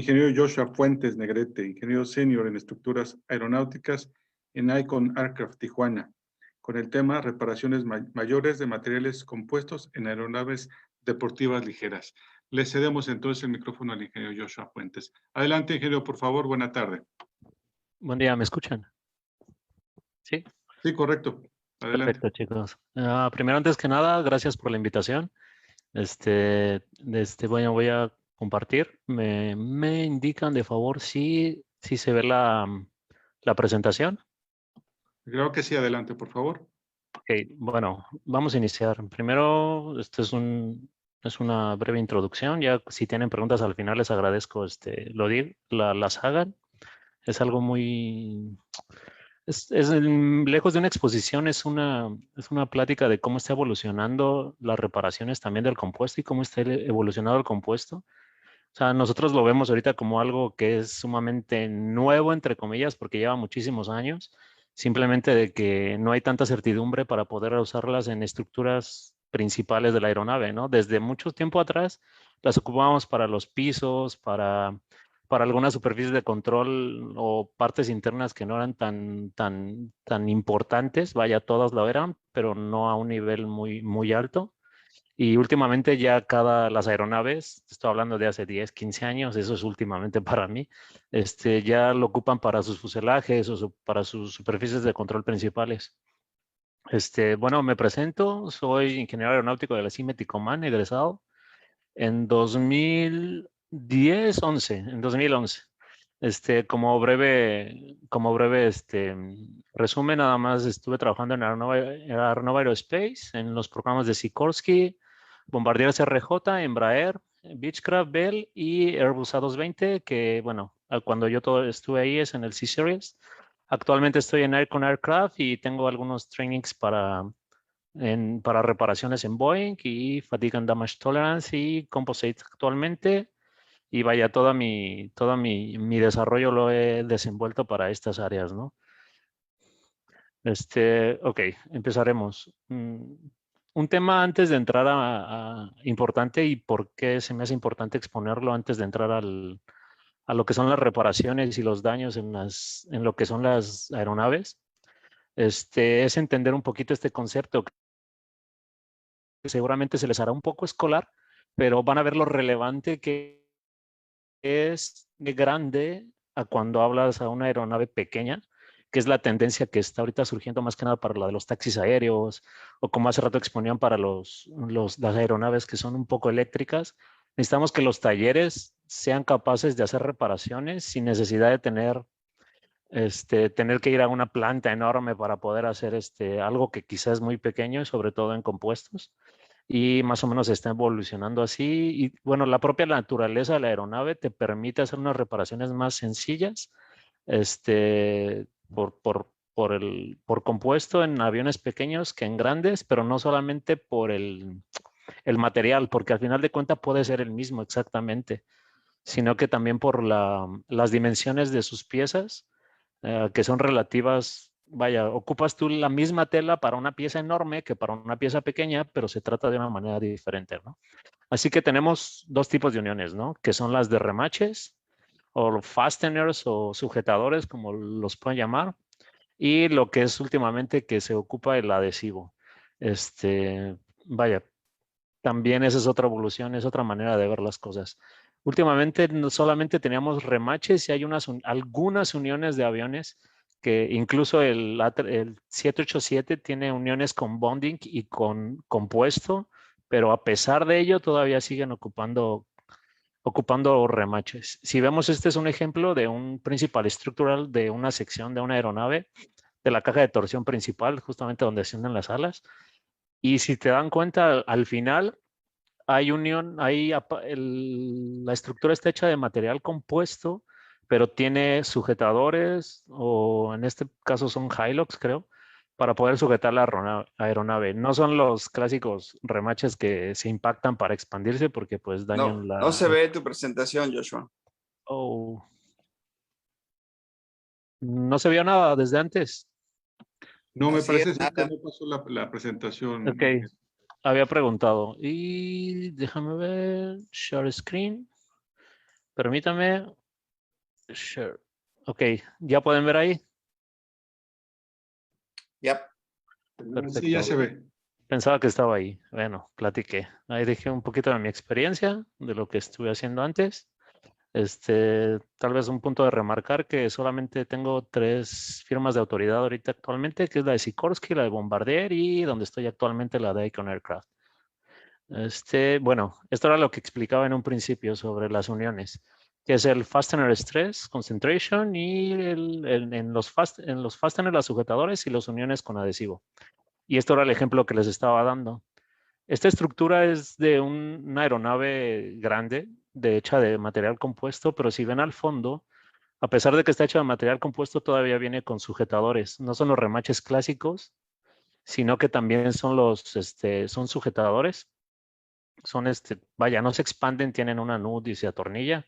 Ingeniero Joshua Fuentes Negrete, ingeniero senior en estructuras aeronáuticas en Icon Aircraft Tijuana, con el tema reparaciones mayores de materiales compuestos en aeronaves deportivas ligeras. Le cedemos entonces el micrófono al ingeniero Joshua Fuentes. Adelante, ingeniero, por favor, buena tarde. Buen día, ¿me escuchan? Sí. Sí, correcto. Adelante. Perfecto, chicos. Primero, antes que nada, gracias por la invitación. Bueno, voy a compartir. Me indican de favor si se ve la presentación. Creo que sí, adelante, por favor. Ok, bueno, vamos a iniciar. Primero, esto es una breve introducción. Ya si tienen preguntas al final, les agradezco las hagan. Es algo muy... lejos de una exposición, es una plática de cómo está evolucionando las reparaciones también del compuesto y cómo está evolucionado el compuesto. O sea, nosotros lo vemos ahorita como algo que es sumamente nuevo, entre comillas, porque lleva muchísimos años, simplemente de que no hay tanta certidumbre para poder usarlas en estructuras principales de la aeronave, ¿no? Desde mucho tiempo atrás las ocupábamos para los pisos, para algunas superficies de control o partes internas que no eran tan importantes, vaya, todas lo eran, pero no a un nivel muy alto. Y últimamente ya las aeronaves, estoy hablando de hace 10, 15 años, eso es últimamente para mí, ya lo ocupan para sus fuselajes o para sus superficies de control principales. Bueno, me presento, soy ingeniero aeronáutico de la CIME Ticomán, egresado en 2011. Como breve resumen, nada más estuve trabajando en Aernnova Aerospace, en los programas de Sikorsky, Bombardier CRJ, Embraer, Beechcraft, Bell y Airbus A220, que bueno, cuando yo estuve ahí es en el C-Series. Actualmente estoy en Icon Aircraft y tengo algunos trainings para reparaciones en Boeing y Fatigue and Damage Tolerance y Composite actualmente. Y vaya, todo mi desarrollo lo he desenvuelto para estas áreas, ¿no? Ok, empezaremos. Un tema antes de entrar importante y por qué se me hace importante exponerlo antes de entrar a lo que son las reparaciones y los daños en lo que son las aeronaves, es entender un poquito este concepto que seguramente se les hará un poco escolar, pero van a ver lo relevante que es de grande a cuando hablas a una aeronave pequeña, que es la tendencia que está ahorita surgiendo más que nada para la de los taxis aéreos, o como hace rato exponían para las aeronaves que son un poco eléctricas. Necesitamos que los talleres sean capaces de hacer reparaciones sin necesidad de tener que ir a una planta enorme para poder hacer algo que quizás es muy pequeño, sobre todo en compuestos. Y más o menos está evolucionando así. Y bueno, la propia naturaleza de la aeronave te permite hacer unas reparaciones más sencillas, por compuesto en aviones pequeños que en grandes, pero no solamente por el material, porque al final de cuentas puede ser el mismo exactamente, sino que también por las dimensiones de sus piezas, que son relativas. Vaya, ocupas tú la misma tela para una pieza enorme que para una pieza pequeña, pero se trata de una manera diferente, ¿no? Así que tenemos dos tipos de uniones, ¿no? Que son las de remaches o fasteners o sujetadores, como los pueden llamar, y lo que es últimamente que se ocupa el adhesivo. Vaya, también esa es otra evolución, es otra manera de ver las cosas. Últimamente no solamente teníamos remaches y hay algunas uniones de aviones que incluso el 787 tiene uniones con bonding y con compuesto, pero a pesar de ello todavía siguen ocupando remaches. Si vemos, este es un ejemplo de un principal estructural de una sección de una aeronave, de la caja de torsión principal, justamente donde se unen las alas. Y si te dan cuenta, al final hay unión, la estructura está hecha de material compuesto, pero tiene sujetadores, o en este caso son hylocks, creo, para poder sujetar la aeronave. No son los clásicos remaches que se impactan para expandirse porque pues dañan No se ve tu presentación, Joshua. Oh. No se vio nada desde antes. No, me Así parece es, ser que nada. no pasó la presentación. Ok, había preguntado. Y déjame ver, share screen. Permítame. Sure. Ok, ¿ya pueden ver ahí? Yep. Perfecto. Sí, ya se ve. Pensaba que estaba ahí. Bueno, platiqué. Ahí dejé un poquito de mi experiencia, de lo que estuve haciendo antes. Tal vez un punto de remarcar que solamente tengo 3 firmas de autoridad ahorita actualmente, que es la de Sikorsky, la de Bombardier y donde estoy actualmente la de Icon Aircraft. Bueno, esto era lo que explicaba en un principio sobre las uniones, que es el Fastener Stress Concentration y en los fasteners, los sujetadores y las uniones con adhesivo. Y esto era el ejemplo que les estaba dando. Esta estructura es de una aeronave grande, hecha de material compuesto, pero si ven al fondo, a pesar de que está hecha de material compuesto, todavía viene con sujetadores. No son los remaches clásicos, sino que también son son sujetadores. Son vaya, no se expanden, tienen una nud y se atornilla.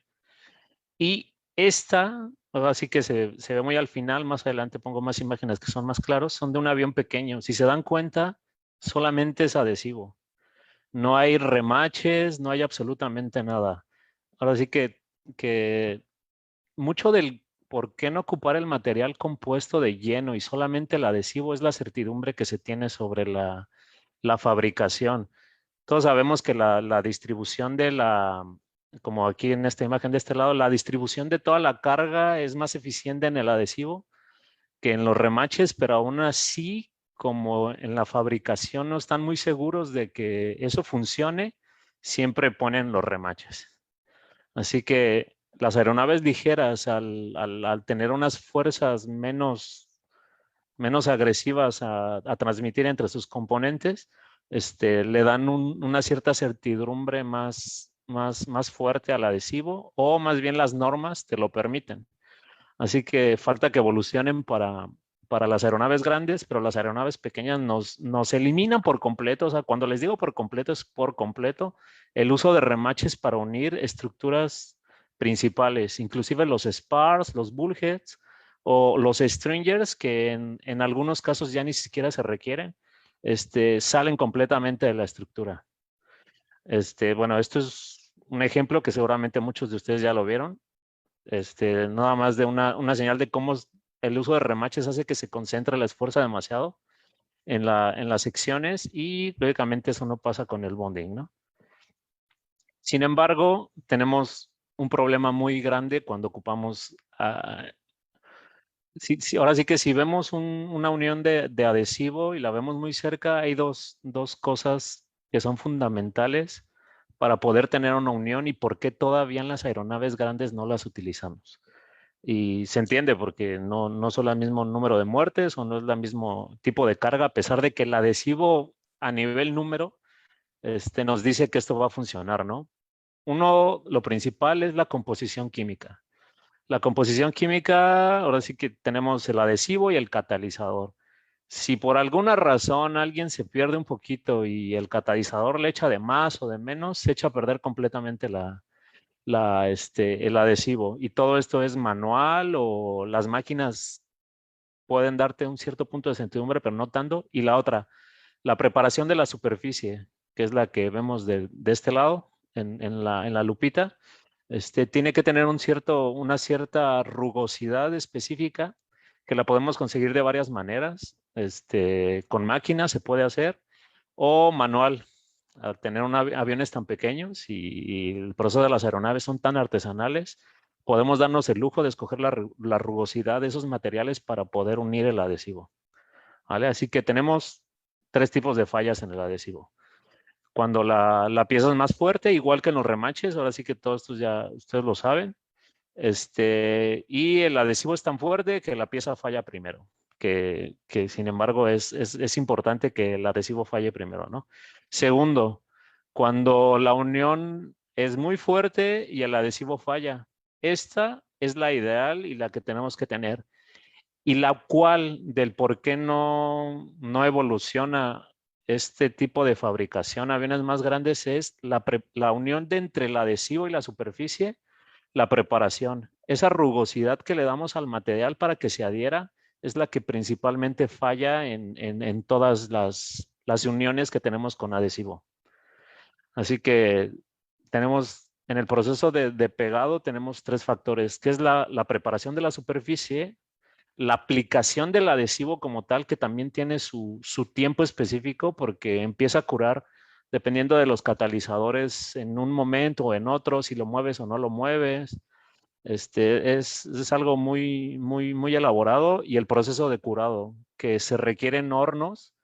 Y esta, así que se ve muy al final, más adelante pongo más imágenes que son más claros, son de un avión pequeño. Si se dan cuenta, solamente es adhesivo. No hay remaches, no hay absolutamente nada. Ahora sí que mucho del por qué no ocupar el material compuesto de lleno y solamente el adhesivo es la certidumbre que se tiene sobre la fabricación. Todos sabemos que la distribución como aquí en esta imagen de este lado, la distribución de toda la carga es más eficiente en el adhesivo que en los remaches, pero aún así, como en la fabricación no están muy seguros de que eso funcione, siempre ponen los remaches. Así que las aeronaves ligeras, al tener unas fuerzas menos agresivas a transmitir entre sus componentes, le dan una cierta certidumbre más fuerte al adhesivo, o más bien las normas te lo permiten. Así que falta que evolucionen para las aeronaves grandes, pero las aeronaves pequeñas nos eliminan por completo. O sea, cuando les digo por completo, es por completo el uso de remaches para unir estructuras principales, inclusive los spars, los bulkheads o los stringers, que en algunos casos ya ni siquiera se requieren, salen completamente de la estructura. Bueno, esto es un ejemplo que seguramente muchos de ustedes ya lo vieron. Nada más de una señal de cómo el uso de remaches hace que se concentre la esfuerza demasiado en las secciones, y lógicamente eso no pasa con el bonding, ¿no? Sin embargo, tenemos un problema muy grande cuando ocupamos, ahora sí que si vemos una unión de adhesivo y la vemos muy cerca, hay dos cosas que son fundamentales para poder tener una unión y por qué todavía en las aeronaves grandes no las utilizamos. Y se entiende porque no son el mismo número de muertes o no es el mismo tipo de carga, a pesar de que el adhesivo a nivel número nos dice que esto va a funcionar, ¿no? Lo principal es la composición química. La composición química, ahora sí que tenemos el adhesivo y el catalizador. Si por alguna razón alguien se pierde un poquito y el catalizador le echa de más o de menos, se echa a perder completamente el adhesivo. Y todo esto es manual, o las máquinas pueden darte un cierto punto de certidumbre, pero no tanto. Y la otra, la preparación de la superficie, que es la que vemos de este lado, en la lupita, tiene que tener una cierta rugosidad específica, que la podemos conseguir de varias maneras. Con máquina se puede hacer, o manual. Al tener aviones tan pequeños y el proceso de las aeronaves son tan artesanales, podemos darnos el lujo de escoger la rugosidad de esos materiales para poder unir el adhesivo, ¿vale? Así que tenemos 3 tipos de fallas en el adhesivo. Cuando la pieza es más fuerte, igual que en los remaches, ahora sí que todos estos ya ustedes lo saben, y el adhesivo es tan fuerte que la pieza falla primero, que sin embargo es importante que el adhesivo falle primero, ¿no? Segundo, cuando la unión es muy fuerte y el adhesivo falla, esta es la ideal y la que tenemos que tener, y la cual del por qué no evoluciona este tipo de fabricación a aviones más grandes es la unión entre el adhesivo y la superficie. La preparación, esa rugosidad que le damos al material para que se adhiera, es la que principalmente falla en todas las uniones que tenemos con adhesivo. Así que tenemos En el proceso de pegado tenemos 3 factores, que es la preparación de la superficie, la aplicación del adhesivo como tal, que también tiene su tiempo específico porque empieza a curar dependiendo de los catalizadores en un momento o en otro, si lo mueves o no lo mueves. Es algo muy elaborado, y el proceso de curado, que se requieren hornos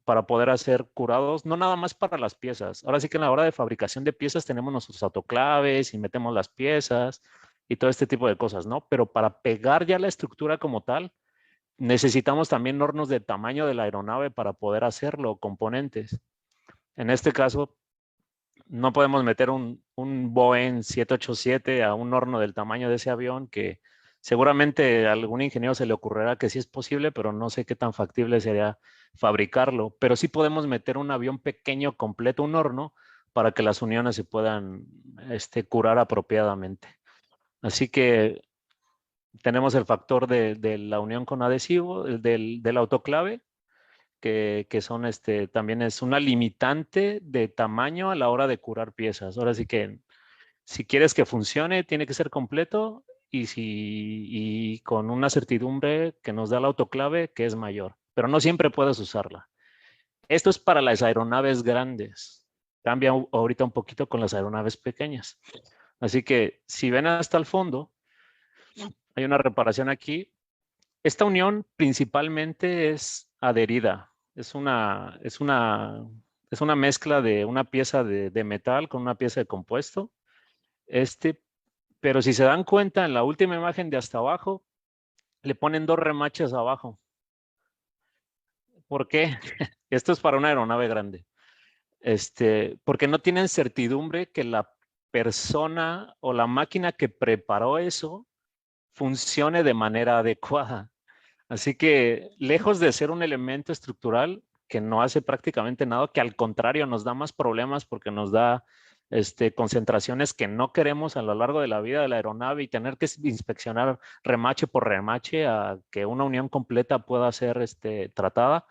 para poder hacer curados, no nada más para las piezas. Ahora sí que en la hora de fabricación de piezas tenemos nuestros autoclaves y metemos las piezas y todo este tipo de cosas, ¿no? Pero para pegar ya la estructura como tal, necesitamos también hornos de tamaño de la aeronave para poder hacerlo, componentes. En este caso, no podemos meter un Boeing 787 a un horno del tamaño de ese avión, que seguramente a algún ingeniero se le ocurrirá que sí es posible, pero no sé qué tan factible sería fabricarlo. Pero sí podemos meter un avión pequeño completo, un horno, para que las uniones se puedan curar apropiadamente. Así que tenemos el factor de la unión con adhesivo, del autoclave, que son también es una limitante de tamaño a la hora de curar piezas. Ahora sí que si quieres que funcione, tiene que ser completo, y con una certidumbre que nos da el autoclave, que es mayor, pero no siempre puedes usarla. Esto es para las aeronaves grandes. Cambia ahorita un poquito con las aeronaves pequeñas. Así que si ven hasta el fondo, hay una reparación aquí. Esta unión principalmente es adherida. Es una mezcla de una pieza de metal con una pieza de compuesto. Pero si se dan cuenta, en la última imagen de hasta abajo, le ponen 2 remaches abajo. ¿Por qué? Esto es para una aeronave grande. Porque no tienen certidumbre que la persona o la máquina que preparó eso funcione de manera adecuada. Así que, lejos de ser un elemento estructural que no hace prácticamente nada, que al contrario nos da más problemas porque nos da concentraciones que no queremos a lo largo de la vida de la aeronave, y tener que inspeccionar remache por remache a que una unión completa pueda ser tratada,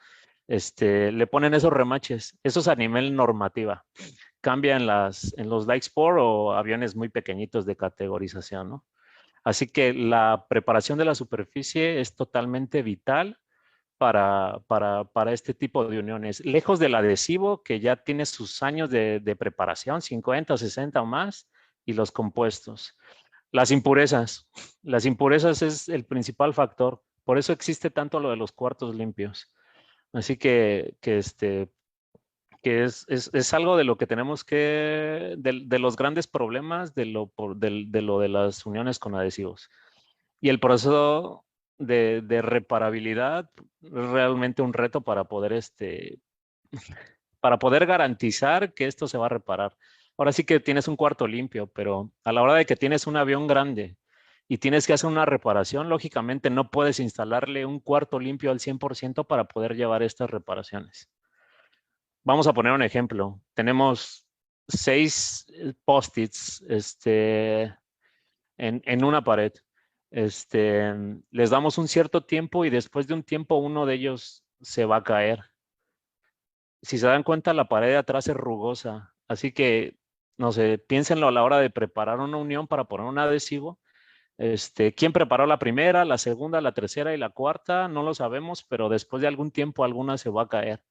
le ponen esos remaches. Eso es a nivel normativa. Cambia en los light sport o aviones muy pequeñitos de categorización, ¿no? Así que la preparación de la superficie es totalmente vital para este tipo de uniones. Lejos del adhesivo, que ya tiene sus años de preparación, 50, 60 o más, y los compuestos. Las impurezas. Las impurezas es el principal factor. Por eso existe tanto lo de los cuartos limpios. Así que es algo de lo que tenemos que, de los grandes problemas de lo de las uniones con adhesivos. Y el proceso de reparabilidad es realmente un reto para poder garantizar que esto se va a reparar. Ahora sí que tienes un cuarto limpio, pero a la hora de que tienes un avión grande y tienes que hacer una reparación, lógicamente no puedes instalarle un cuarto limpio al 100% para poder llevar estas reparaciones. Vamos a poner un ejemplo. Tenemos 6 post-its en una pared. Les damos un cierto tiempo y después de un tiempo uno de ellos se va a caer. Si se dan cuenta, la pared de atrás es rugosa. Así que, no sé, piénsenlo a la hora de preparar una unión para poner un adhesivo. ¿Quién preparó la primera, la segunda, la tercera y la cuarta? No lo sabemos, pero después de algún tiempo alguna se va a caer.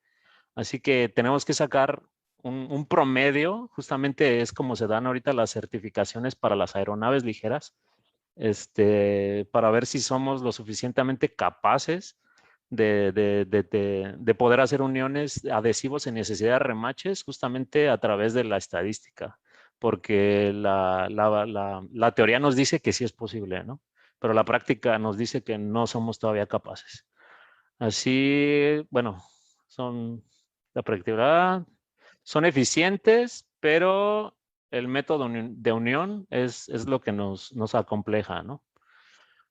Así que tenemos que sacar un promedio. Justamente es como se dan ahorita las certificaciones para las aeronaves ligeras, para ver si somos lo suficientemente capaces de poder hacer uniones adhesivos sin necesidad de remaches, justamente a través de la estadística, porque la teoría nos dice que sí es posible, ¿no? Pero la práctica nos dice que no somos todavía capaces. Así, bueno, la practicidad, son eficientes, pero el método de unión es lo que nos acompleja, ¿no?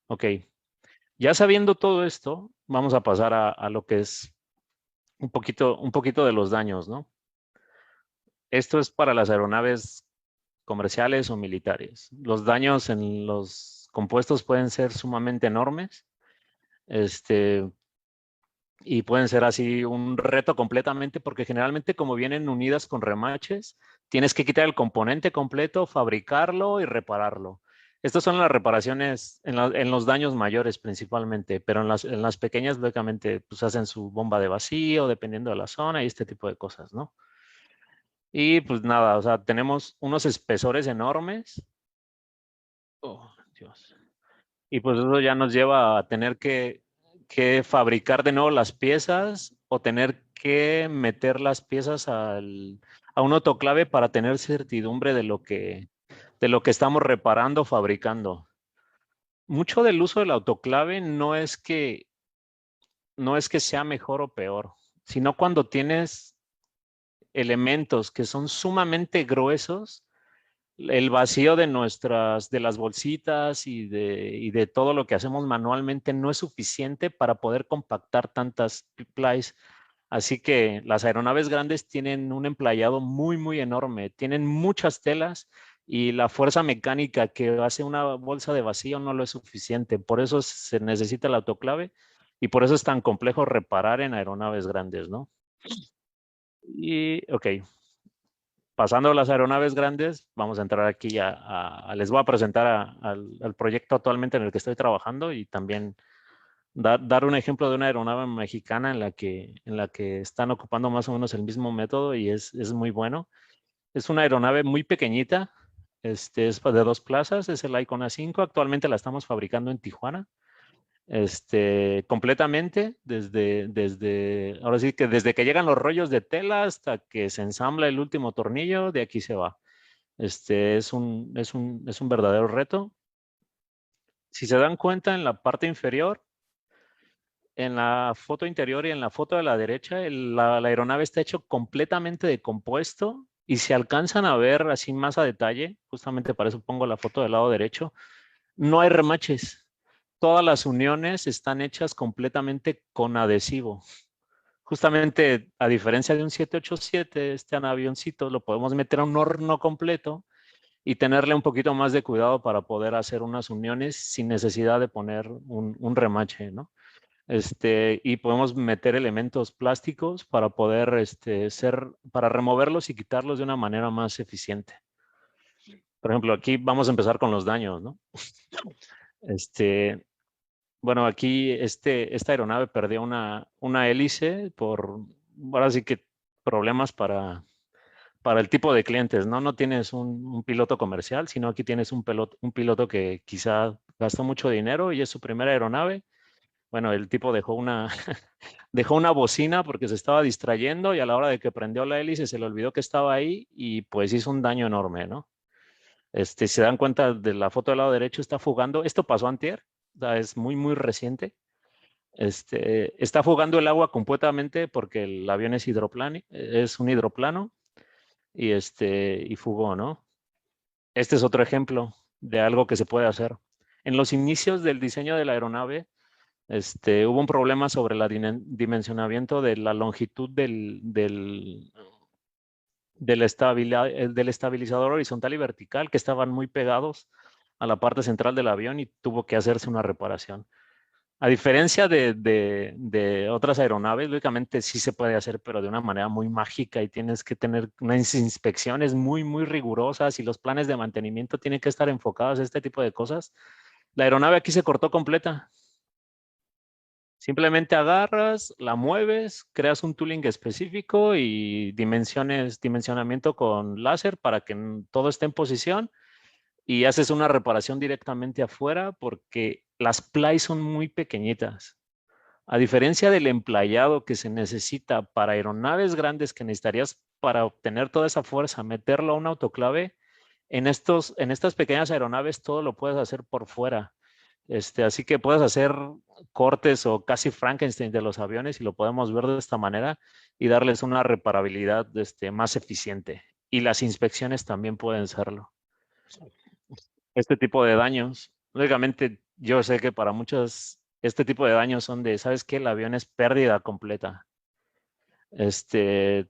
Ok, ya sabiendo todo esto, vamos a pasar a lo que es un poquito de los daños, ¿no? Esto es para las aeronaves comerciales o militares. Los daños en los compuestos pueden ser sumamente enormes, y pueden ser así un reto completamente, porque generalmente, como vienen unidas con remaches, tienes que quitar el componente completo, fabricarlo y repararlo. Estas son las reparaciones en los daños mayores principalmente, pero en las pequeñas, lógicamente, pues hacen su bomba de vacío, dependiendo de la zona y este tipo de cosas, ¿no? Y pues nada, o sea, tenemos unos espesores enormes. Oh, Dios. Y pues eso ya nos lleva a tener que fabricar de nuevo las piezas o tener que meter las piezas a un autoclave para tener certidumbre de lo que estamos reparando o fabricando. Mucho del uso del autoclave no es que sea mejor o peor, sino cuando tienes elementos que son sumamente gruesos, el vacío de las bolsitas y de todo lo que hacemos manualmente no es suficiente para poder compactar tantas plies. Así que las aeronaves grandes tienen un emplayado muy, muy enorme. Tienen muchas telas y la fuerza mecánica que hace una bolsa de vacío no lo es suficiente. Por eso se necesita el autoclave y por eso es tan complejo reparar en aeronaves grandes, ¿no? Y, ok. Pasando a las aeronaves grandes, vamos a entrar aquí les voy a presentar al proyecto actualmente en el que estoy trabajando y también dar un ejemplo de una aeronave mexicana en la que están ocupando más o menos el mismo método y es muy bueno. Es una aeronave muy pequeñita, es de 2 plazas, es el Icon A5, actualmente la estamos fabricando en Tijuana. Completamente, ahora sí que desde que llegan los rollos de tela hasta que se ensambla el último tornillo, de aquí se va. Es un verdadero reto. Si se dan cuenta, en la parte inferior, en la foto interior y en la foto de la derecha, la aeronave está hecho completamente de compuesto y se alcanzan a ver así más a detalle, justamente para eso pongo la foto del lado derecho, no hay remaches. Todas las uniones están hechas completamente con adhesivo. Justamente, a diferencia de un 787, este avioncito lo podemos meter a un horno completo y tenerle un poquito más de cuidado para poder hacer unas uniones sin necesidad de poner un remache, ¿no? Y podemos meter elementos plásticos para poder para removerlos y quitarlos de una manera más eficiente. Por ejemplo, aquí vamos a empezar con los daños, ¿no? Bueno, aquí esta aeronave perdió una hélice ahora sí que problemas para el tipo de clientes, ¿no? No tienes un piloto comercial, sino aquí tienes un piloto que quizá gastó mucho dinero y es su primera aeronave. Bueno, el tipo dejó dejó una bocina porque se estaba distrayendo y a la hora de que prendió la hélice se le olvidó que estaba ahí y pues hizo un daño enorme, ¿no? Se dan cuenta de la foto del lado derecho, está fugando. Esto pasó antier, o sea, es muy, muy reciente. Está fugando el agua completamente porque el avión es un hidroplano y fugó, ¿no? Este es otro ejemplo de algo que se puede hacer. En los inicios del diseño de la aeronave, hubo un problema sobre el dimensionamiento de la longitud del estabilizador horizontal y vertical, que estaban muy pegados a la parte central del avión y tuvo que hacerse una reparación. A diferencia de otras aeronaves, lógicamente sí se puede hacer, pero de una manera muy mágica y tienes que tener unas inspecciones muy, muy rigurosas y los planes de mantenimiento tienen que estar enfocados a este tipo de cosas. La aeronave aquí se cortó completa. Simplemente agarras, la mueves, creas un tooling específico y dimensionamiento con láser para que todo esté en posición y haces una reparación directamente afuera porque las plies son muy pequeñitas. A diferencia del emplayado que se necesita para aeronaves grandes que necesitarías para obtener toda esa fuerza, meterlo a un autoclave, en estas pequeñas aeronaves todo lo puedes hacer por fuera. Así que puedes hacer cortes o casi Frankenstein de los aviones y lo podemos ver de esta manera y darles una reparabilidad más eficiente. Y las inspecciones también pueden serlo. Este tipo de daños, lógicamente yo sé que para muchos este tipo de daños son ¿sabes qué? El avión es pérdida completa. Se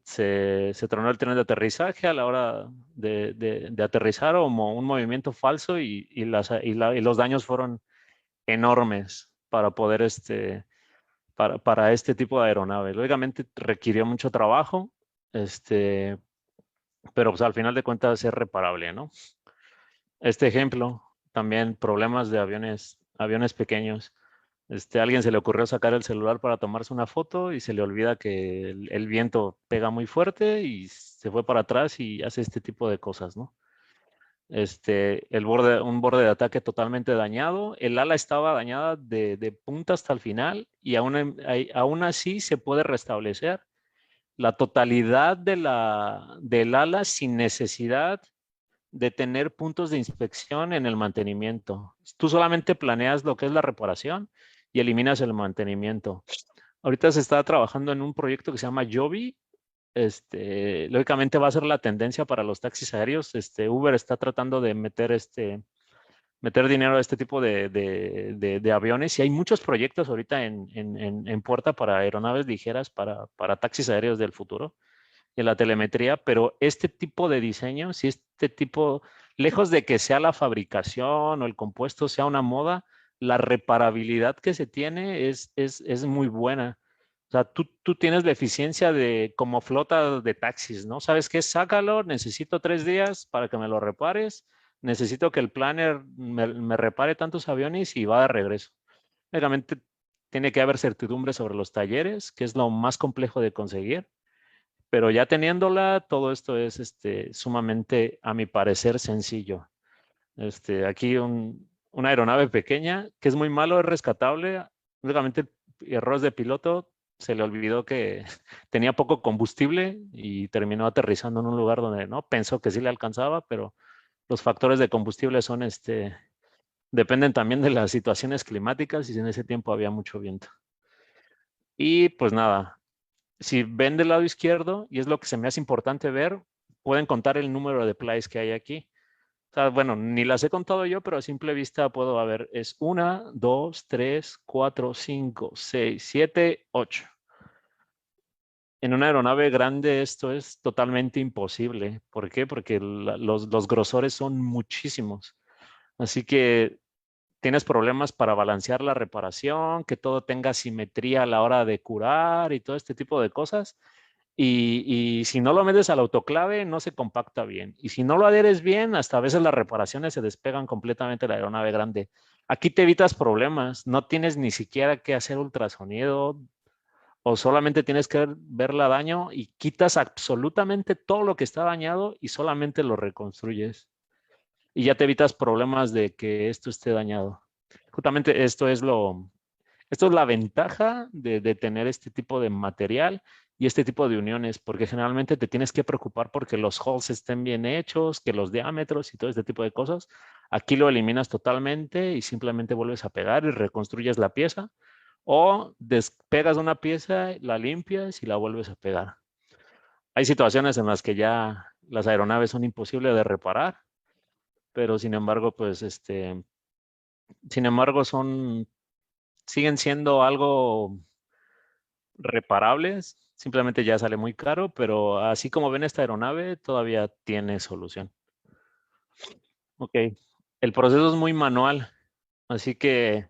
tronó el tren de aterrizaje a la hora de aterrizar o un movimiento falso y los daños fueron enormes para poder para este tipo de aeronaves. Lógicamente requirió mucho trabajo, pero pues al final de cuentas es reparable, ¿no? Este ejemplo, también problemas de aviones pequeños. A alguien se le ocurrió sacar el celular para tomarse una foto y se le olvida que el viento pega muy fuerte y se fue para atrás y hace este tipo de cosas, ¿no? Un borde de ataque totalmente dañado. El ala estaba dañada de punta hasta el final y aún así se puede restablecer la totalidad del ala sin necesidad de tener puntos de inspección en el mantenimiento. Tú solamente planeas lo que es la reparación y eliminas el mantenimiento. Ahorita se está trabajando en un proyecto que se llama Joby. Lógicamente va a ser la tendencia para los taxis aéreos. Uber está tratando de meter dinero a este tipo de aviones y hay muchos proyectos ahorita en puerta para aeronaves ligeras, para taxis aéreos del futuro y la telemetría, pero este tipo de diseño, si lejos de que sea la fabricación o el compuesto sea una moda, la reparabilidad que se tiene es muy buena. O sea, tú tienes la eficiencia como flota de taxis, ¿no? ¿Sabes qué? Sácalo, necesito 3 días para que me lo repares, necesito que el planner me repare tantos aviones y va de regreso. Obviamente tiene que haber certidumbre sobre los talleres, que es lo más complejo de conseguir. Pero ya teniéndola, todo esto es sumamente, a mi parecer, sencillo. Aquí una aeronave pequeña, que es muy malo, es rescatable. Únicamente errores de piloto, se le olvidó que tenía poco combustible y terminó aterrizando en un lugar donde no pensó que sí le alcanzaba, pero los factores de combustible dependen también de las situaciones climáticas y en ese tiempo había mucho viento. Y pues nada, si ven del lado izquierdo, y es lo que se me hace importante ver, pueden contar el número de plays que hay aquí. O sea, bueno, ni las he contado yo, pero a simple vista puedo ver, es 1, 2, 3, 4, 5, 6, 7, 8. En una aeronave grande esto es totalmente imposible. ¿Por qué? Porque los grosores son muchísimos. Así que tienes problemas para balancear la reparación, que todo tenga simetría a la hora de curar y todo este tipo de cosas. Y si no lo metes al autoclave, no se compacta bien. Y si no lo adheres bien, hasta a veces las reparaciones se despegan completamente de la aeronave grande. Aquí te evitas problemas. No tienes ni siquiera que hacer ultrasonido o solamente tienes que verla daño y quitas absolutamente todo lo que está dañado y solamente lo reconstruyes. Y ya te evitas problemas de que esto esté dañado. Justamente esto es la ventaja de tener este tipo de material y este tipo de uniones, porque generalmente te tienes que preocupar porque los holes estén bien hechos, que los diámetros y todo este tipo de cosas. Aquí lo eliminas totalmente y simplemente vuelves a pegar y reconstruyes la pieza o despegas una pieza, la limpias y la vuelves a pegar. Hay situaciones en las que ya las aeronaves son imposibles de reparar, pero sin embargo, pues siguen siendo algo reparables, simplemente ya sale muy caro, pero así como ven esta aeronave, todavía tiene solución. Ok, el proceso es muy manual, así que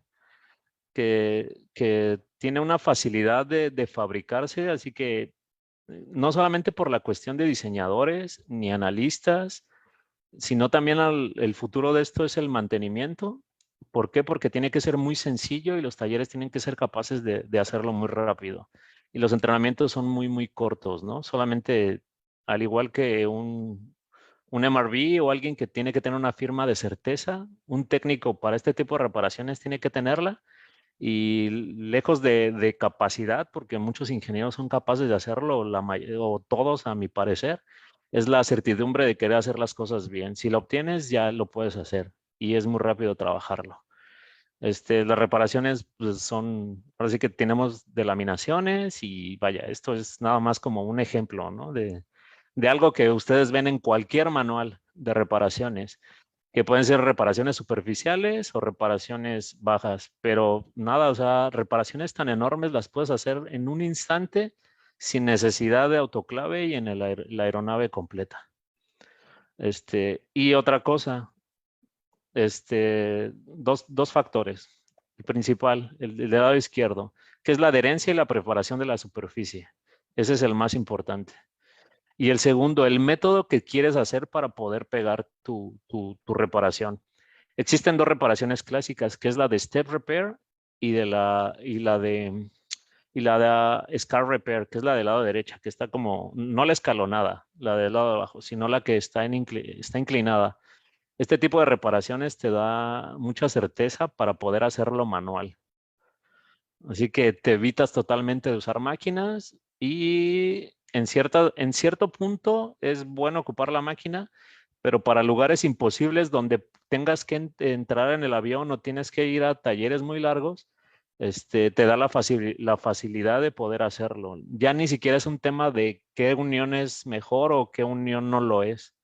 tiene una facilidad de fabricarse, así que no solamente por la cuestión de diseñadores ni analistas, sino también el futuro de esto es el mantenimiento. ¿Por qué? Porque tiene que ser muy sencillo y los talleres tienen que ser capaces de hacerlo muy rápido. Y los entrenamientos son muy, muy cortos, ¿no? Solamente, al igual que un MRV o alguien que tiene que tener una firma de certeza, un técnico para este tipo de reparaciones tiene que tenerla y lejos de capacidad, porque muchos ingenieros son capaces de hacerlo, o todos a mi parecer, es la certidumbre de querer hacer las cosas bien. Si lo obtienes, ya lo puedes hacer y es muy rápido trabajarlo. Las reparaciones pues, ahora sí que tenemos delaminaciones y vaya, esto es nada más como un ejemplo, ¿no? De algo que ustedes ven en cualquier manual de reparaciones, que pueden ser reparaciones superficiales o reparaciones bajas, pero nada, o sea, reparaciones tan enormes las puedes hacer en un instante sin necesidad de autoclave y en la aeronave completa. Y otra cosa, dos factores. El principal, el del lado izquierdo, que es la adherencia y la preparación de la superficie. Ese es el más importante. Y el segundo, el método que quieres hacer para poder pegar tu reparación. Existen dos reparaciones clásicas, que es la de step repair y la de scar repair, que es la del lado derecha, que está como, no la escalonada, la del lado de abajo, sino la que está inclinada. Este tipo de reparaciones te da mucha certeza para poder hacerlo manual. Así que te evitas totalmente de usar máquinas y en cierto punto es bueno ocupar la máquina, pero para lugares imposibles donde tengas que entrar en el avión o tienes que ir a talleres muy largos, te da la facilidad de poder hacerlo. Ya ni siquiera es un tema de qué unión es mejor o qué unión no lo es.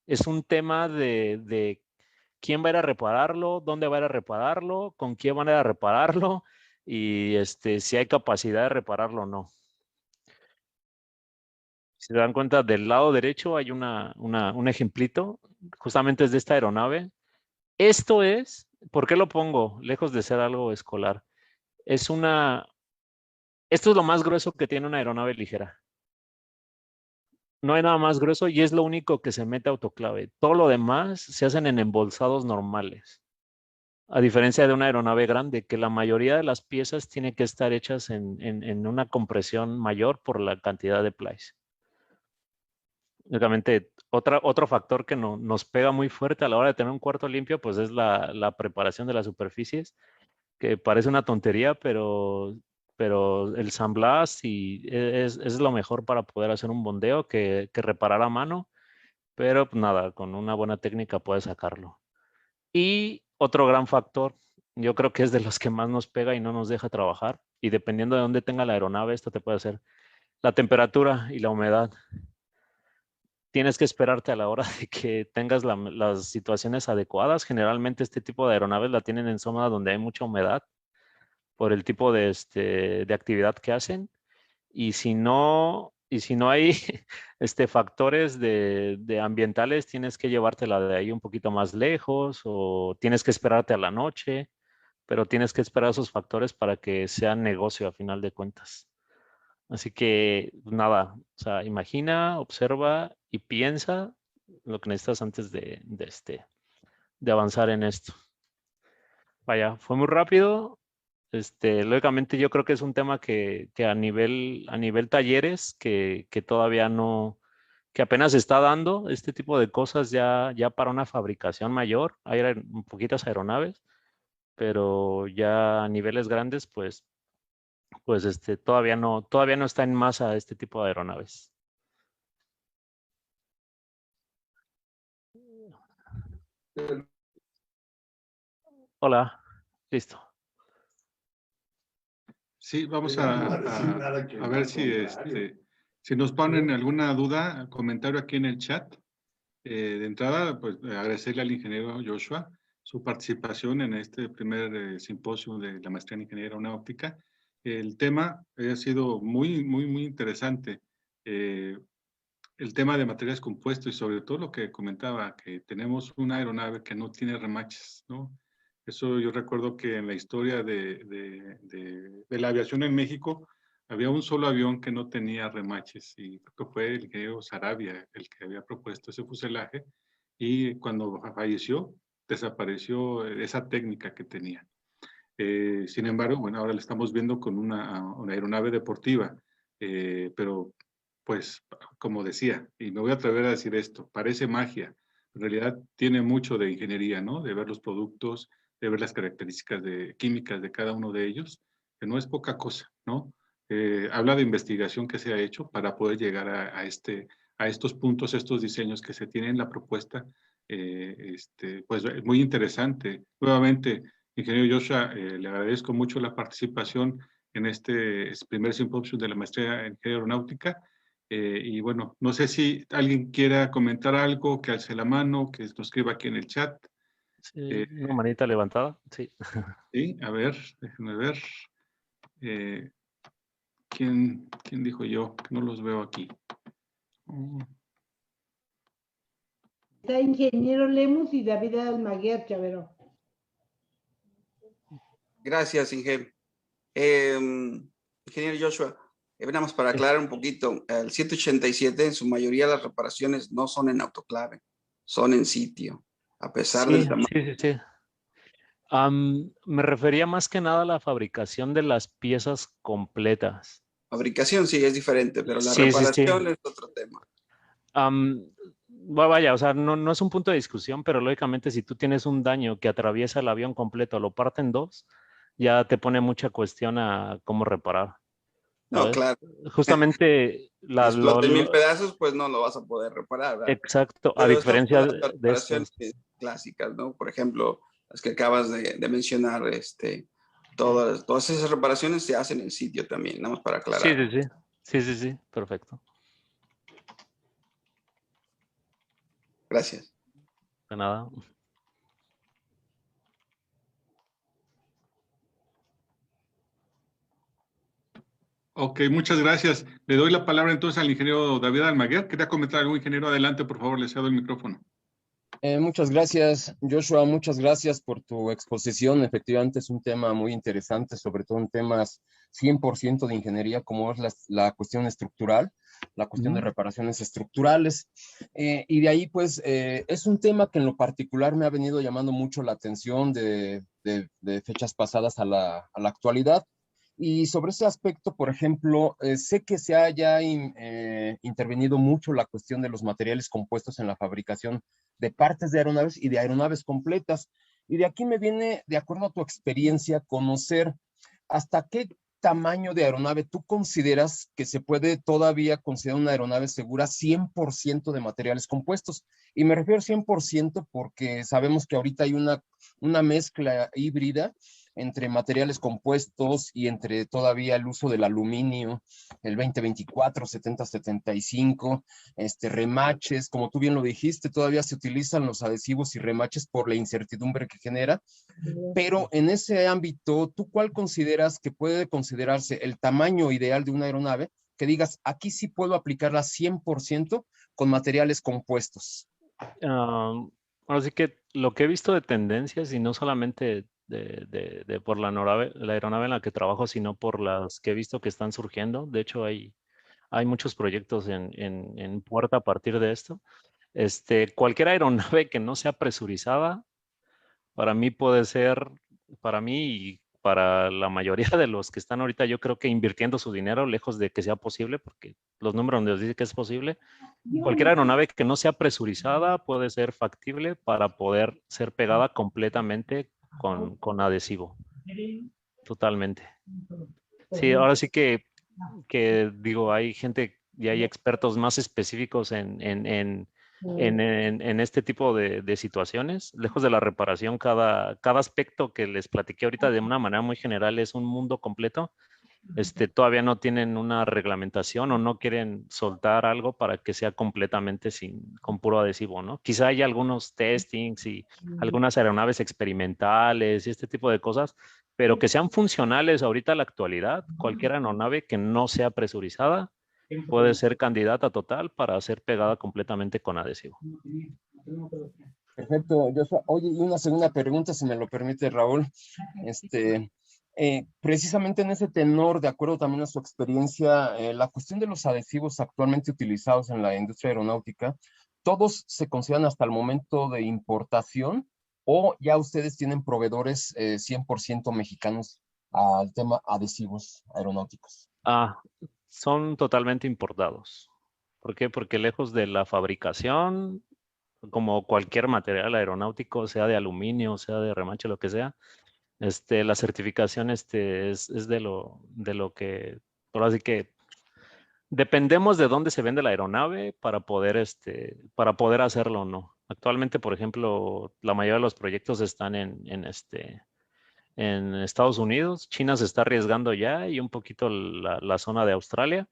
Es un tema de quién va a ir a repararlo, dónde va a ir a repararlo, con quién van a ir a repararlo y si hay capacidad de repararlo o no. Si se dan cuenta, del lado derecho hay un ejemplito, justamente es de esta aeronave. Esto es, ¿por qué lo pongo lejos de ser algo escolar? Esto es lo más grueso que tiene una aeronave ligera. No hay nada más grueso y es lo único que se mete autoclave. Todo lo demás se hacen en embolsados normales. A diferencia de una aeronave grande, que la mayoría de las piezas tienen que estar hechas en una compresión mayor por la cantidad de plies. Obviamente, otro factor que nos pega muy fuerte a la hora de tener un cuarto limpio, pues es la preparación de las superficies, que parece una tontería, pero el sandblast es lo mejor para poder hacer un bondeo que reparar a mano, pero pues nada, con una buena técnica puedes sacarlo. Y otro gran factor, yo creo que es de los que más nos pega y no nos deja trabajar, y dependiendo de dónde tenga la aeronave, esto te puede hacer la temperatura y la humedad. Tienes que esperarte a la hora de que tengas las situaciones adecuadas. Generalmente este tipo de aeronaves la tienen en zonas donde hay mucha humedad por el tipo de actividad que hacen. Y si no hay factores de ambientales, tienes que llevártela de ahí un poquito más lejos o tienes que esperarte a la noche, pero tienes que esperar esos factores para que sea negocio a final de cuentas. Así que nada, o sea, imagina, observa y piensa lo que necesitas antes de avanzar en esto. Vaya, fue muy rápido. Lógicamente yo creo que es un tema que a nivel talleres que todavía no, que apenas se está dando este tipo de cosas ya para una fabricación mayor. Hay poquitas aeronaves, pero ya a niveles grandes, pues todavía no está en masa este tipo de aeronaves. Hola, listo. Sí, vamos a ver si nos ponen alguna duda, comentario aquí en el chat. De entrada, pues agradecerle al ingeniero Joshua su participación en este primer simposio de la maestría en ingeniería aeronáutica. El tema ha sido muy, muy, muy interesante. El tema de materiales compuestos y sobre todo lo que comentaba, que tenemos una aeronave que no tiene remaches, ¿no? Eso yo recuerdo que en la historia de la aviación en México había un solo avión que no tenía remaches y creo que fue el ingeniero Sarabia el que había propuesto ese fuselaje y cuando falleció desapareció esa técnica que tenía. Sin embargo, bueno, ahora la estamos viendo con una aeronave deportiva, pero pues como decía, y me voy a atrever a decir esto, parece magia, en realidad tiene mucho de ingeniería, ¿no? De ver los productos, de ver las características químicas de cada uno de ellos, que no es poca cosa, ¿no? Habla de investigación que se ha hecho para poder llegar a estos puntos, estos diseños que se tienen en la propuesta, pues muy interesante. Nuevamente, ingeniero Joshua, le agradezco mucho la participación en este primer simposio de la maestría en ingeniería aeronáutica. Y bueno, no sé si alguien quiera comentar algo, que alce la mano, que nos escriba aquí en el chat. Sí, una manita levantada, sí. Sí, a ver, déjenme ver. ¿Quién dijo yo? No los veo aquí. Está ingeniero Lemus y David Almaguer, Chavero. Gracias, Ingeniero Joshua. Nada para aclarar un poquito, el 787 en su mayoría las reparaciones no son en autoclave, son en sitio, a pesar del tamaño. Sí. Me refería más que nada a la fabricación de las piezas completas. Fabricación sí es diferente, pero la Sí. reparación es otro tema. Vaya, o sea, no es un punto de discusión, pero lógicamente si tú tienes un daño que atraviesa el avión completo, lo parte en dos, ya te pone mucha cuestión a cómo reparar. No, ¿sabes? claro. Justamente Si explota en 1000 pedazos, pues no lo vas a poder reparar, ¿verdad? Exacto, pero a diferencia estamos hablando de reparaciones estas. clásicas, ¿no? Por ejemplo, las que acabas de mencionar, todas esas reparaciones se hacen en sitio también, nada más para aclarar. Sí, perfecto. Gracias. De nada. Ok, muchas gracias. Le doy la palabra entonces al ingeniero David Almaguer. ¿Quería comentar algo, ingeniero? Adelante, por favor, le cedo el micrófono. Muchas gracias, Joshua. Muchas gracias por tu exposición. Efectivamente es un tema muy interesante, sobre todo en temas 100% de ingeniería, como es la cuestión estructural, la cuestión de reparaciones estructurales. Y de ahí, pues, es un tema que en lo particular me ha venido llamando mucho la atención de fechas pasadas a la actualidad. Y sobre ese aspecto, por ejemplo, sé que se haya intervenido mucho la cuestión de los materiales compuestos en la fabricación de partes de aeronaves y de aeronaves completas. Y de aquí me viene, de acuerdo a tu experiencia, conocer hasta qué tamaño de aeronave tú consideras que se puede todavía considerar una aeronave segura 100% de materiales compuestos. Y me refiero 100% porque sabemos que ahorita hay una mezcla híbrida entre materiales compuestos y entre todavía el uso del aluminio, el 2024, 7075, remaches, como tú bien lo dijiste, todavía se utilizan los adhesivos y remaches por la incertidumbre que genera, pero en ese ámbito, ¿tú cuál consideras que puede considerarse el tamaño ideal de una aeronave que digas, aquí sí puedo aplicarla 100% con materiales compuestos? Ahora sí que lo que he visto de tendencias, y no solamente por la aeronave en la que trabajo, sino por las que he visto que están surgiendo. De hecho, hay muchos proyectos en puerta a partir de esto. Cualquier aeronave que no sea presurizada, para mí puede ser, para mí y para la mayoría de los que están ahorita, yo creo que invirtiendo su dinero, lejos de que sea posible, porque los números nos dicen que es posible, cualquier aeronave que no sea presurizada puede ser factible para poder ser pegada completamente con adhesivo. Totalmente. Sí, ahora sí que digo, hay gente y hay expertos más específicos en este tipo de situaciones. Lejos de la reparación, cada aspecto que les platiqué ahorita de una manera muy general es un mundo completo. Todavía no tienen una reglamentación o no quieren soltar algo para que sea completamente con puro adhesivo, ¿no? Quizá hay algunos testings y algunas aeronaves experimentales y este tipo de cosas, pero que sean funcionales ahorita a la actualidad, cualquier aeronave que no sea presurizada puede ser candidata total para ser pegada completamente con adhesivo. Perfecto, Joshua. Oye, y una segunda pregunta, si me lo permite, Raúl. Precisamente en ese tenor, de acuerdo también a su experiencia, la cuestión de los adhesivos actualmente utilizados en la industria aeronáutica, ¿todos se consideran hasta el momento de importación o ya ustedes tienen proveedores 100% mexicanos al tema adhesivos aeronáuticos? Son totalmente importados. ¿Por qué? Porque lejos de la fabricación, como cualquier material aeronáutico, sea de aluminio, sea de remache, lo que sea, la certificación es de lo que, ahora sí que dependemos de dónde se vende la aeronave para poder hacerlo o no. Actualmente, por ejemplo, la mayoría de los proyectos están en Estados Unidos. China se está arriesgando ya y un poquito la zona de Australia.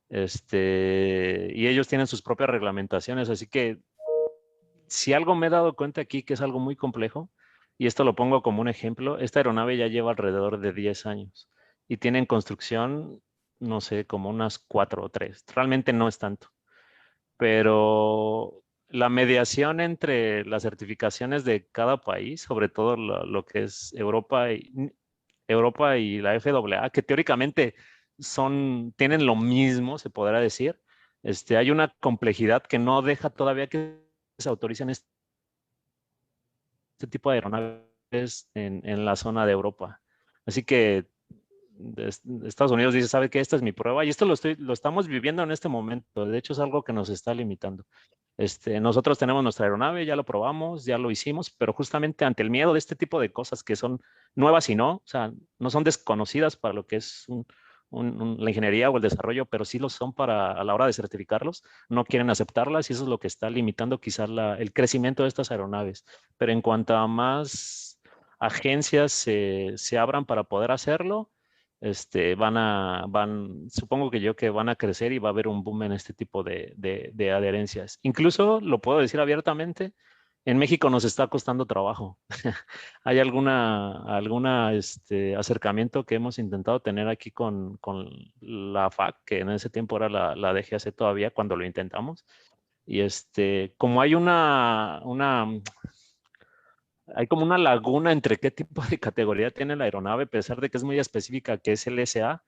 Y ellos tienen sus propias reglamentaciones, así que si algo me he dado cuenta aquí que es algo muy complejo, y esto lo pongo como un ejemplo, esta aeronave ya lleva alrededor de 10 años y tiene en construcción, no sé, como unas 4 o 3. Realmente no es tanto, pero la mediación entre las certificaciones de cada país, sobre todo lo que es Europa y la FAA, que teóricamente tienen lo mismo, se podrá decir. Hay una complejidad que no deja todavía que se autoricen este tipo de aeronaves en la zona de Europa. Así que Estados Unidos dice, ¿sabe qué? Esta es mi prueba. Y esto lo estamos viviendo en este momento. De hecho, es algo que nos está limitando. Nosotros tenemos nuestra aeronave, ya lo probamos, ya lo hicimos, pero justamente ante el miedo de este tipo de cosas que son nuevas y no, o sea, no son desconocidas para lo que es la ingeniería o el desarrollo, pero sí lo son a la hora de certificarlos, no quieren aceptarlas y eso es lo que está limitando quizás el crecimiento de estas aeronaves. Pero en cuanto a más agencias se abran para poder hacerlo, supongo que van a crecer y va a haber un boom en este tipo de adherencias. Incluso, lo puedo decir abiertamente, en México nos está costando trabajo. Hay alguna acercamiento que hemos intentado tener aquí con la FAC, que en ese tiempo era la DGAC todavía cuando lo intentamos. Y como hay como una laguna entre qué tipo de categoría tiene la aeronave, a pesar de que es muy específica, que es LSA,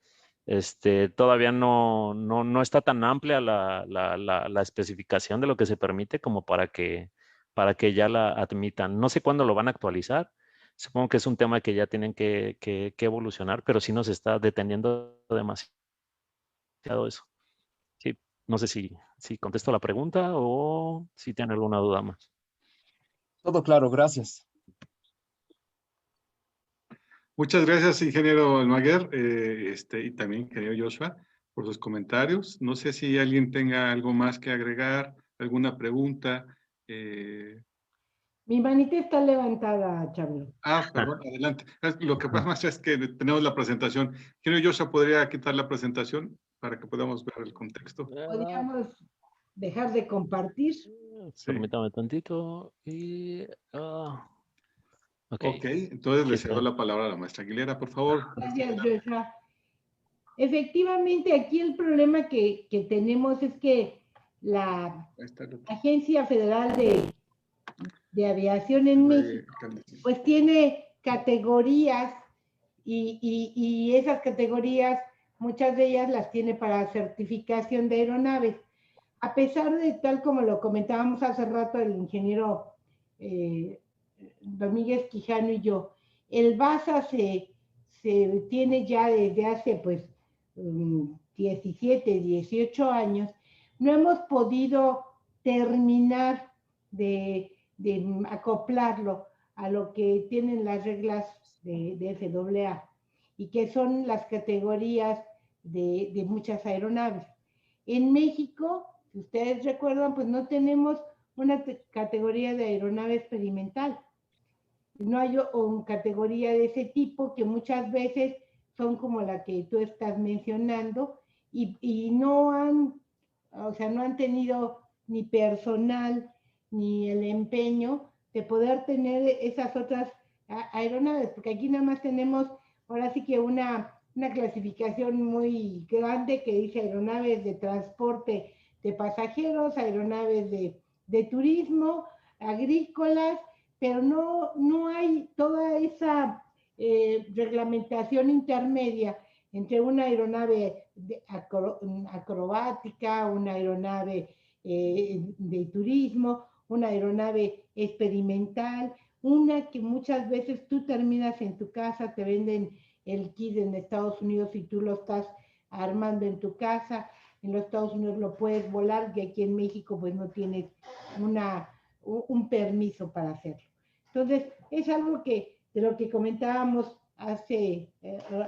todavía no está tan amplia la especificación de lo que se permite como para que ya la admitan. No sé cuándo lo van a actualizar. Supongo que es un tema que ya tienen que evolucionar, pero sí nos está deteniendo demasiado eso. Sí, no sé si contesto la pregunta o si tienen alguna duda más. Todo claro, gracias. Muchas gracias, ingeniero Almaguer, y también ingeniero Joshua, por sus comentarios. No sé si alguien tenga algo más que agregar, alguna pregunta. Mi manita está levantada, Chabelo. Perdón, adelante. Lo que pasa es que tenemos la presentación. Ingeniero Joshua, ¿podría quitar la presentación para que podamos ver el contexto? Podríamos dejar de compartir. Sí. Permítame tantito. Ok, entonces le cedo la palabra a la maestra Aguilera, por favor. Gracias, Joshua. Efectivamente, aquí el problema que tenemos es que la Agencia Federal de Aviación en México, pues tiene categorías y esas categorías, muchas de ellas las tiene para certificación de aeronaves. A pesar de tal como lo comentábamos hace rato el ingeniero Domínguez Quijano y yo, el BASA se tiene ya desde hace pues 17, 18 años, no hemos podido terminar de acoplarlo a lo que tienen las reglas de FAA y que son las categorías de muchas aeronaves. En México, si ustedes recuerdan, pues no tenemos una categoría de aeronave experimental. No hay una categoría de ese tipo que muchas veces son como la que tú estás mencionando y no han tenido ni personal ni el empeño de poder tener esas otras aeronaves, porque aquí nada más tenemos ahora sí que una clasificación muy grande que dice aeronaves de transporte de pasajeros, aeronaves de turismo, agrícolas, pero no hay toda esa reglamentación intermedia entre una aeronave acrobática, una aeronave de turismo, una aeronave experimental, una que muchas veces tú terminas en tu casa, te venden el kit en Estados Unidos y tú lo estás armando en tu casa. En los Estados Unidos lo puedes volar y aquí en México pues no tienes un permiso para hacerlo. Entonces, es algo de lo que comentábamos hace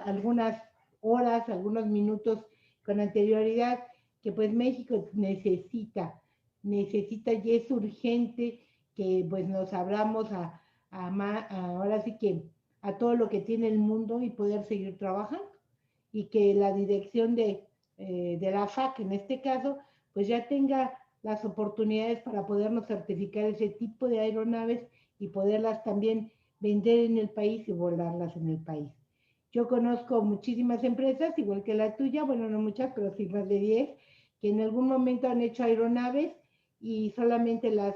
algunas horas, algunos minutos con anterioridad, que pues México necesita y es urgente que pues nos abramos ahora sí que a todo lo que tiene el mundo y poder seguir trabajando y que la dirección de la FAC en este caso pues ya tenga las oportunidades para podernos certificar ese tipo de aeronaves y poderlas también vender en el país y volarlas en el país. Yo conozco muchísimas empresas, igual que la tuya, bueno, no muchas, pero sí más de 10, que en algún momento han hecho aeronaves y solamente las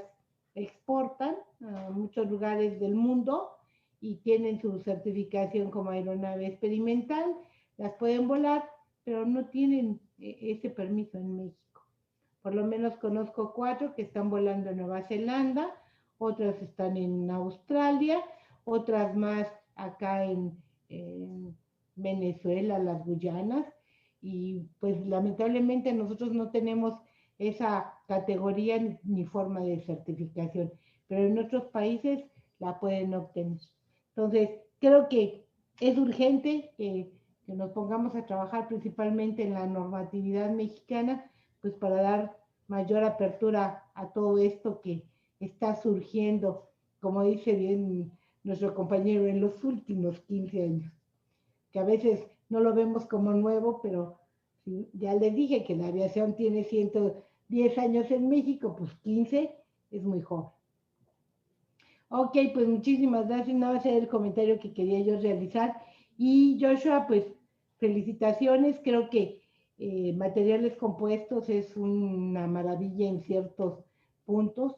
exportan a muchos lugares del mundo y tienen su certificación como aeronave experimental, las pueden volar, pero no tienen ese permiso en México. Por lo menos conozco 4 que están volando en Nueva Zelanda, otras están en Australia, otras más acá en Venezuela, las Guyanas, y pues lamentablemente nosotros no tenemos esa categoría ni forma de certificación, pero en otros países la pueden obtener. Entonces, creo que es urgente que nos pongamos a trabajar principalmente en la normatividad mexicana, pues para dar mayor apertura a todo esto que está surgiendo, como dice bien nuestro compañero, en los últimos 15 años, que a veces no lo vemos como nuevo, pero ya les dije que la aviación tiene 110 años en México, pues 15 es muy joven. Ok, pues muchísimas gracias. Nada más era el comentario que quería yo realizar. Y Joshua, pues felicitaciones. Creo que materiales compuestos es una maravilla en ciertos puntos.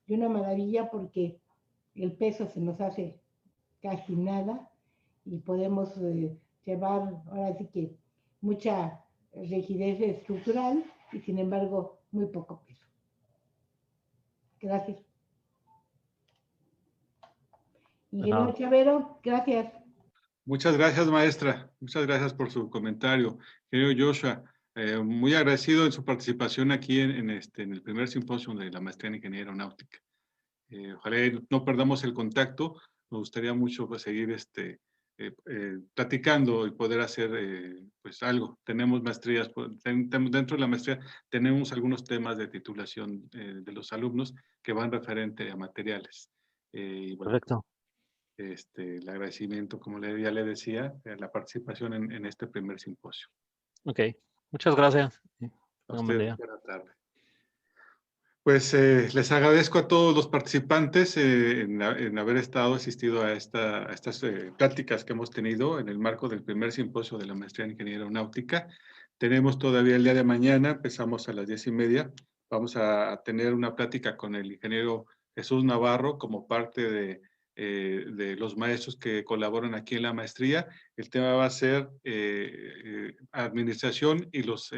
Y una maravilla porque el peso se nos hace casi nada y podemos llevar ahora sí que mucha rigidez estructural y sin embargo muy poco peso. Gracias. Ingeniero Chavero, gracias. Muchas gracias, maestra. Muchas gracias por su comentario. Querido Joshua, muy agradecido en su participación aquí en el primer simposio de la maestría en Ingeniería Aeronáutica. Ojalá no perdamos el contacto. Me gustaría mucho pues, seguir platicando y poder hacer pues algo. Tenemos maestrías, dentro de la maestría tenemos algunos temas de titulación de los alumnos que van referente a materiales. Y bueno, perfecto. El agradecimiento, como ya le decía, la participación en este primer simposio. Ok, muchas gracias. A usted, buena tarde. Pues les agradezco a todos los participantes en haber asistido a estas pláticas que hemos tenido en el marco del primer simposio de la maestría en Ingeniería Aeronáutica. Tenemos todavía el día de mañana, empezamos a las 10:30. Vamos a tener una plática con el ingeniero Jesús Navarro como parte de los maestros que colaboran aquí en la maestría. El tema va a ser administración y los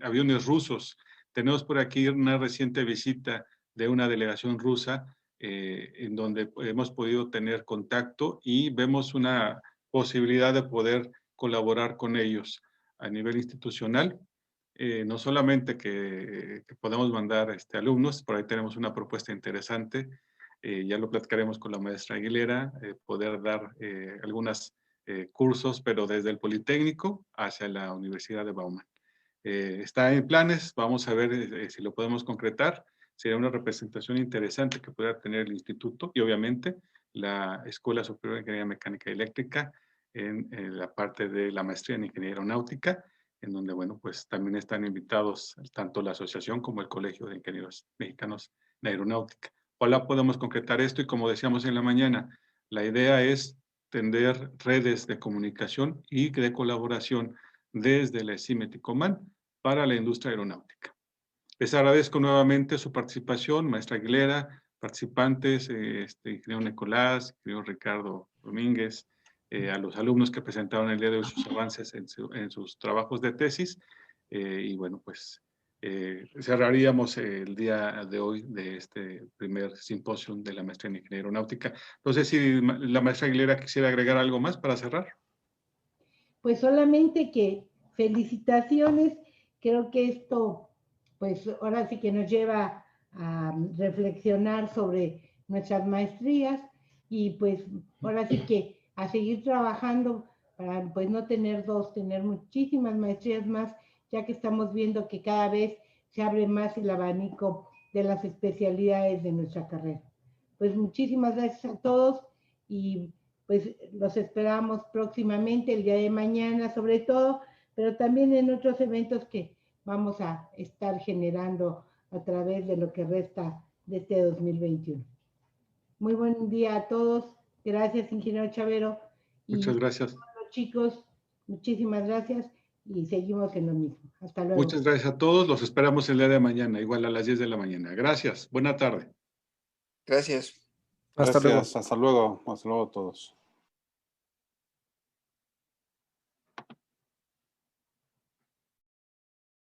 aviones rusos. Tenemos por aquí una reciente visita de una delegación rusa en donde hemos podido tener contacto y vemos una posibilidad de poder colaborar con ellos a nivel institucional. No solamente que podemos mandar alumnos, por ahí tenemos una propuesta interesante, ya lo platicaremos con la maestra Aguilera, poder dar algunos cursos, pero desde el Politécnico hacia la Universidad de Bauman. Está en planes, vamos a ver si lo podemos concretar. Sería una representación interesante que pueda tener el instituto y obviamente la Escuela Superior de Ingeniería Mecánica y Eléctrica en la parte de la maestría en Ingeniería Aeronáutica, en donde, bueno, pues también están invitados tanto la asociación como el Colegio de Ingenieros Mexicanos de Aeronáutica. Ojalá podamos concretar esto y como decíamos en la mañana, la idea es tender redes de comunicación y de colaboración desde la CIMET-ICOMAN para la industria aeronáutica. Les agradezco nuevamente su participación, maestra Aguilera, participantes, ingeniero Nicolás, ingeniero Ricardo Domínguez, a los alumnos que presentaron el día de hoy sus avances en sus trabajos de tesis. Y bueno, pues cerraríamos el día de hoy de este primer simposio de la maestría en Ingeniería Aeronáutica. No sé si la maestra Aguilera quisiera agregar algo más para cerrar. Pues solamente que felicitaciones, creo que esto, pues ahora sí que nos lleva a reflexionar sobre nuestras maestrías y pues ahora sí que a seguir trabajando para pues no tener dos, tener muchísimas maestrías más, ya que estamos viendo que cada vez se abre más el abanico de las especialidades de nuestra carrera. Pues muchísimas gracias a todos y pues los esperamos próximamente, el día de mañana sobre todo, pero también en otros eventos que vamos a estar generando a través de lo que resta de este 2021. Muy buen día a todos. Gracias, ingeniero Chavero. Muchas gracias. Bueno, chicos, muchísimas gracias y seguimos en lo mismo. Hasta luego. Muchas gracias a todos. Los esperamos el día de mañana, igual a las 10 de la mañana. Gracias. Buena tarde. Gracias. Hasta luego. Hasta luego a todos.